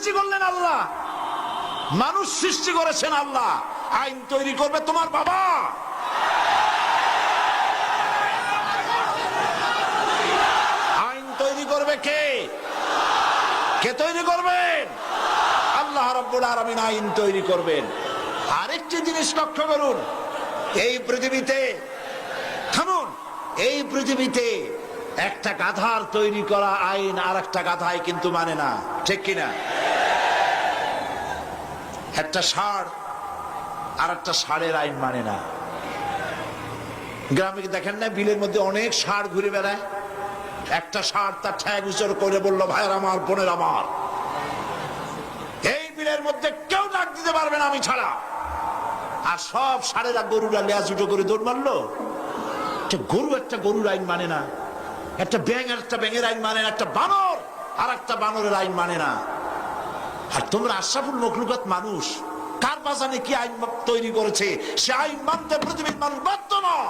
সৃষ্টি করলেন আল্লাহ, মানুষ সৃষ্টি করেছেন আল্লাহ। আইন তৈরি করবে তোমার বাবা। আইন তৈরি করবে কে? কে তৈরি করবেন? আল্লাহ রাব্বুল আলামিন আইন তৈরি করবেন। আরেকটি জিনিস লক্ষ্য করুন, এই পৃথিবীতে থামুন, এই পৃথিবীতে একটা গাধার তৈরি করা আইন আর একটা গাধায় কিন্তু মানে না, ঠিক কিনা? একটা ষাঁড় আর একটা ষাঁড়ের আইন মানে না। গ্রামে দেখেন না, বিলের মধ্যে অনেক ষাঁড় ঘুরে বেড়ায়। একটা ষাঁড় তার ঠ্যাং উঁচু করে বললো, ভাইয়ের আমার, বোনের আমার, এই বিলের মধ্যে কেউ ডাক দিতে পারবে না আমি ছাড়া। আর সব ষাঁড়েরা গরুরা লেজ উঁচু করে দৌড় মারলো। গরু একটা গরুর আইন মানে না, একটা ব্যাঙ আর একটা ব্যাঙের আইন মানে না, একটা বানর আর একটা বানরের আইন মানে না। আর তোমরা আশরাফুল মখলুকাত মানুষ, কার বাজানে কি আইন তৈরি করেছে সে আইন মানতে পৃথিবীর মানুষ বাধ্য নয়।